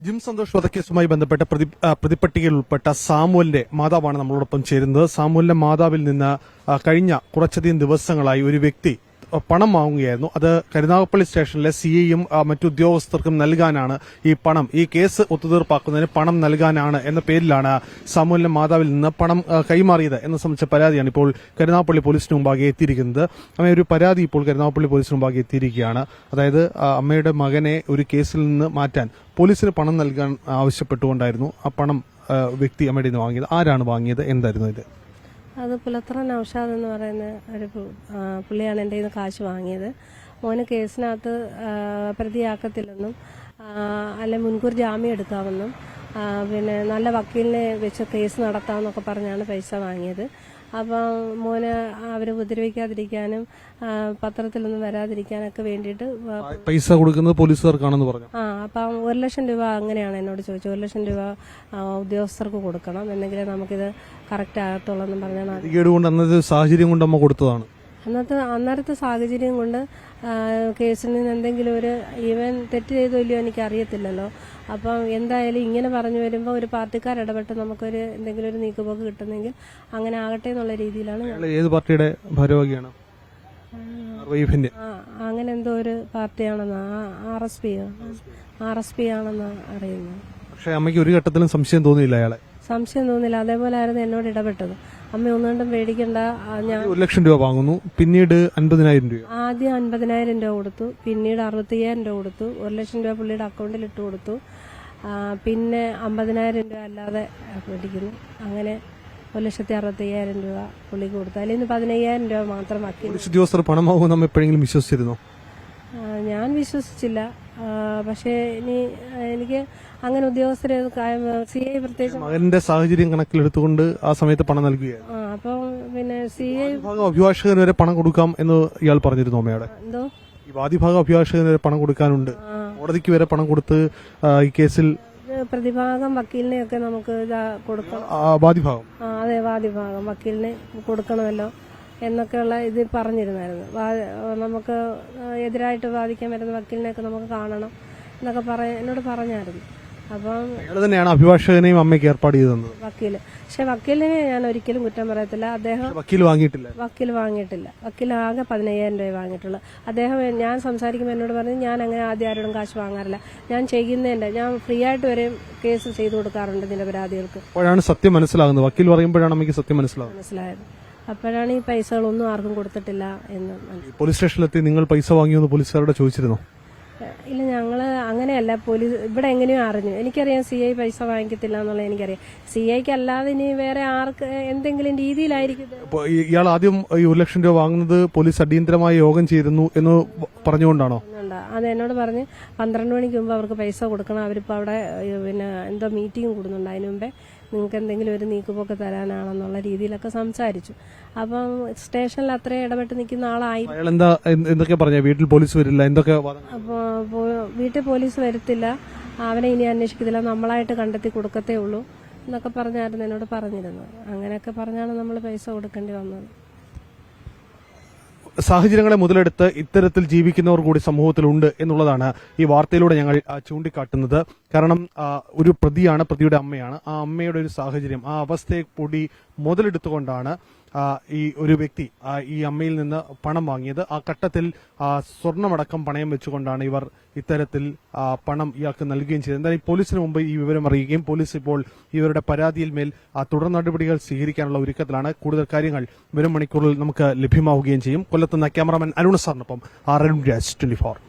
Gym Santhosh വധക്കേസുമായി ബന്ധപ്പെട്ട പ്രതിപട്ടികയിൽ ഉൾപ്പെട്ട സാമുവലിന്റെ മാതാവാണ് നമ്മളോടൊപ്പം ചേരുന്നത്. സാമുവലിന്റെ മാതാവിൽ നിന്ന് കഴിഞ്ഞ കുറച്ചധികം ദിവസങ്ങളായി ഒരു വ്യക്തി പണം വാങ്ങുകയായിരുന്നു. അത് കരുനാഗപ്പള്ളി സ്റ്റേഷനിലെ സിഐയും മറ്റു ഉദ്യോഗസ്ഥർക്കും നൽകാനാണ് ഈ പണം, ഈ കേസ് ഒത്തുതീർപ്പാക്കുന്നതിന് പണം നൽകാനാണ് എന്ന പേരിലാണ് സാമുവലിന്റെ മാതാവിൽ നിന്ന് പണം കൈമാറിയത് എന്ന സംബന്ധിച്ച പരാതിയാണ് ഇപ്പോൾ കരുനാഗപ്പള്ളി പോലീസിന് മുമ്പാകെ എത്തിയിരിക്കുന്നത്. അമ്മ ഒരു പരാതി ഇപ്പോൾ കരുനാഗപ്പള്ളി പോലീസിന് മുമ്പാകെ എത്തിയിരിക്കുകയാണ്. അതായത് അമ്മയുടെ മകനെ ഒരു കേസിൽ നിന്ന് മാറ്റാൻ പോലീസിന് പണം നൽകാൻ ആവശ്യപ്പെട്ടുകൊണ്ടായിരുന്നു ആ പണം വ്യക്തി അമ്മയുടെ നിന്ന് വാങ്ങിയത്. ആരാണ് വാങ്ങിയത്, എന്തായിരുന്നു ഇത്? അത് പുലത്ര നൌഷാദ് എന്ന് പറയുന്ന ഒരു പുള്ളിയാണ് എൻ്റെ നിന്ന് കാശ് വാങ്ങിയത്. മോന് കേസിനകത്ത് പ്രതിയാക്കത്തില്ലെന്നും അല്ലെ മുൻകൂർ ജാമ്യം എടുക്കാമെന്നും പിന്നെ നല്ല വക്കീലിനെ വെച്ച് കേസ് നടത്താമെന്നൊക്കെ പറഞ്ഞാണ് പൈസ വാങ്ങിയത്. അപ്പം മോന് അവരെ ഉപദ്രവിക്കാതിരിക്കാനും പത്രത്തിലൊന്നും വരാതിരിക്കാനൊക്കെ വേണ്ടിയിട്ട് പൈസ കൊടുക്കുന്നത് പോലീസുകാർക്കാണെന്ന് പറഞ്ഞു. അപ്പം 1 ലക്ഷം രൂപ അങ്ങനെയാണ് എന്നോട് ചോദിച്ചത്. 1 ലക്ഷം രൂപ ഉദ്യോഗസ്ഥർക്ക് കൊടുക്കണം, എന്നെങ്കിലേ നമുക്കിത് കറക്റ്റ് ആകത്തുള്ളൂ എന്നും പറഞ്ഞാൽ അന്നത്തെ സാഹചര്യം കൊണ്ട് അമ്മ കൊടുത്തതാണ്. അന്നേരത്തെ സാഹചര്യം കൊണ്ട് കേസിൽ നിന്ന് എന്തെങ്കിലും ഒരു ഈവൻ തെറ്റ് ചെയ്തോ ഇല്ലയോ എനിക്ക് അറിയത്തില്ലല്ലോ. അപ്പം എന്തായാലും ഇങ്ങനെ പറഞ്ഞു വരുമ്പോൾ ഒരു പാർട്ടിക്കാർ ഇടപെട്ട് നമുക്കൊരു എന്തെങ്കിലും ഒരു നീക്കുപോക്ക് കിട്ടുന്നെങ്കിൽ അങ്ങനെ ആകട്ടെ എന്നുള്ള രീതിയിലാണ്. ഏത് പാർട്ടിയുടെ ഭാരവാഹിയാണ്? അങ്ങനെ എന്തോ ഒരു പാർട്ടിയാണെന്ന് RSP ആണെന്ന് അറിയുന്നു. പക്ഷെ അമ്മയ്ക്ക് ഒരു ഘട്ടത്തിലും സംശയം തോന്നിയില്ല അയാളെ? സംശയം തോന്നില്ല. അതേപോലെ ആയിരുന്നു എന്നോട് ഇടപെട്ടത്. അമ്മ ഒന്നുകൊണ്ടും പേടിക്കണ്ട, ഞാൻ 1 ലക്ഷം രൂപ വാങ്ങുന്നു, പിന്നീട് 50,000 രൂപ. ആദ്യം 50,000 രൂപ കൊടുത്തു, പിന്നീട് 65,000 രൂപ കൊടുത്തു, 1 ലക്ഷം രൂപ പുള്ളിയുടെ അക്കൗണ്ടിൽ ഇട്ട് കൊടുത്തു, പിന്നെ 50,000 രൂപ അല്ലാതെ മേടിക്കുന്നു. അങ്ങനെ 1,65,000 രൂപ പുള്ളിക്ക് കൊടുത്തു. അല്ലെങ്കിൽ 15,000 രൂപ മാത്രം വക്കീൽ. ഉദ്യോഗസ്ഥർ പണം വാങ്ങും നമ്മൾ എപ്പോഴെങ്കിലും വിശ്വസിച്ചിരുന്നോ? ഞാൻ വിശ്വസിച്ചില്ല. പക്ഷേ എനിക്ക് അങ്ങനെ ഉദ്യോഗസ്ഥരെ CI പ്രത്യേകിച്ച് മകന്റെ സാഹചര്യം കണക്കിലെടുത്തുകൊണ്ട് ആ സമയത്ത് പണം നൽകുകയായിരുന്നു. അപ്പം പിന്നെ CI അഭിഭാഷകന് വരെ പണം കൊടുക്കാം എന്ന് ഇയാൾ പറഞ്ഞിരുന്നു അമ്മയോടെ. എന്തോ ഈ വാദിഭാഗം അഭിഭാഷകന് വരെ പണം കൊടുക്കാനുണ്ട്, കോടതിക്ക് വരെ പണം കൊടുത്ത് ഈ കേസിൽ പ്രതിഭാഗം വക്കീലിനെയൊക്കെ നമുക്ക് കൊടുക്കണം. വാദിഭാഗം അതെ, വാദിഭാഗം വക്കീലിനെ കൊടുക്കണമല്ലോ എന്നൊക്കെയുള്ള ഇത് പറഞ്ഞിരുന്നായിരുന്നു. നമുക്ക് എതിരായിട്ട് വാദിക്കാൻ വരുന്ന വക്കീലിനെയൊക്കെ നമുക്ക് കാണണം എന്നൊക്കെ എന്നോട് പറഞ്ഞായിരുന്നു. അപ്പം തന്നെയാണ് അഭിഭാഷകനെയും അമ്മയ്ക്ക് ഏർപ്പാട് ചെയ്തത് വക്കീല്. പക്ഷെ വക്കീലിനെ ഞാൻ ഒരിക്കലും കുറ്റം പറയത്തില്ല. അദ്ദേഹം വക്കീൽ വാങ്ങിയിട്ടില്ല. വക്കീൽ ആകെ 15,000 രൂപ വാങ്ങിയിട്ടുള്ളൂ. അദ്ദേഹം ഞാൻ സംസാരിക്കുമ്പോൾ എന്നോട് പറഞ്ഞു, ഞാൻ അങ്ങനെ ആദ്യം ആരോടും കാശ് വാങ്ങാറില്ല, ഞാൻ ചെയ്യുന്നതിന്റെ ഞാൻ ഫ്രീ ആയിട്ട് വരെ കേസ് ചെയ്തു കൊടുക്കാറുണ്ട് നിരപരാധികൾക്ക്. അപ്പോഴാണ് സത്യം മനസ്സിലാകുന്നത്. വക്കീൽ പറയുമ്പോഴാണ് അമ്മയ്ക്ക് സത്യം മനസ്സിലായത്. അപ്പോഴാണ് ഈ പൈസകളൊന്നും ആർക്കും കൊടുത്തിട്ടില്ല എന്ന്. പോലീസ് സ്റ്റേഷനിലെത്തി നിങ്ങൾ പൈസ വാങ്ങിയെന്ന് പോലീസുകാരോട് ചോദിച്ചിരുന്നോ? ഇല്ല, ഞങ്ങള് അങ്ങനെയല്ല. പോലീസ് ഇവിടെ എങ്ങനെയോ അറിഞ്ഞു. എനിക്കറിയാം CI പൈസ വാങ്ങിക്കത്തില്ല എന്നുള്ളത് എനിക്കറിയാം. CIക്ക് അല്ലാതെ ഇനി വേറെ ആർക്ക് എന്തെങ്കിലും രീതിയിലായിരിക്കും. ഇയാൾ ആദ്യം ഈ 1 ലക്ഷം രൂപ വാങ്ങുന്നത് പോലീസ് അടിയന്തരമായ യോഗം ചേരുന്നു എന്ന് പറഞ്ഞുകൊണ്ടാണോ? അത് എന്നോട് പറഞ്ഞ് 12 മണിക്ക് മുമ്പ് അവർക്ക് പൈസ കൊടുക്കണം, അവരിപ്പോ അവിടെ പിന്നെ എന്തോ മീറ്റിംഗ് കൂടുന്നുണ്ട്, അതിന് മുമ്പേ നിങ്ങൾക്ക് എന്തെങ്കിലും ഒരു നീക്കുപോക്ക് തരാനാണെന്നുള്ള രീതിയിലൊക്കെ സംസാരിച്ചു. അപ്പം സ്റ്റേഷനിൽ അത്രയും ഇടപെട്ട് നിൽക്കുന്ന ആളായി. എന്തൊക്കെ പറഞ്ഞ വീട്ടിൽ പോലീസ് വരില്ല, എന്തൊക്കെ? അപ്പോൾ വീട്ടിൽ പോലീസ് വരത്തില്ല, അവനെ ഇനി അന്വേഷിക്കത്തില്ല, നമ്മളായിട്ട് കണ്ടെത്തി കൊടുക്കത്തേ ഉള്ളൂ എന്നൊക്കെ പറഞ്ഞായിരുന്നു എന്നോട് പറഞ്ഞിരുന്നത്. അങ്ങനെയൊക്കെ പറഞ്ഞാണ് നമ്മൾ പൈസ കൊടുക്കേണ്ടി വന്നത്. സാഹചര്യങ്ങളെ മുതലെടുത്ത് ഇത്തരത്തിൽ ജീവിക്കുന്നവർ കൂടി സമൂഹത്തിലുണ്ട് എന്നുള്ളതാണ് ഈ വാർത്തയിലൂടെ ഞങ്ങൾ ചൂണ്ടിക്കാട്ടുന്നത്. കാരണം ഒരു പ്രതിയാണ്, പ്രതിയുടെ അമ്മയാണ്. ആ അമ്മയുടെ ഒരു സാഹചര്യം, ആ അവസ്ഥയെ കൂടി മുതലെടുത്തുകൊണ്ടാണ് ഈ ഒരു വ്യക്തി ഈ അമ്മയിൽ നിന്ന് പണം വാങ്ങിയത്. ആ ഘട്ടത്തിൽ സ്വർണമടക്കം പണയം വെച്ചുകൊണ്ടാണ് ഇവർ ഇത്തരത്തിൽ പണം ഇയാൾക്ക് നൽകുകയും ചെയ്തത്. എന്തായാലും പോലീസിന് മുമ്പ് ഈ വിവരം അറിയുകയും പോലീസ് ഇപ്പോൾ ഇവരുടെ പരാതിയിൽ മേൽ തുടർ നടപടികൾ സ്വീകരിക്കാനുള്ള ഒരുക്കത്തിലാണ്. കൂടുതൽ കാര്യങ്ങൾ വരും മണിക്കൂറിൽ നമുക്ക് ലഭ്യമാവുകയും ചെയ്യും. കൊല്ലത്തുനിന്ന് ക്യാമറാമാൻ അരുൺ സാറിനൊപ്പം RN രാജ് 24.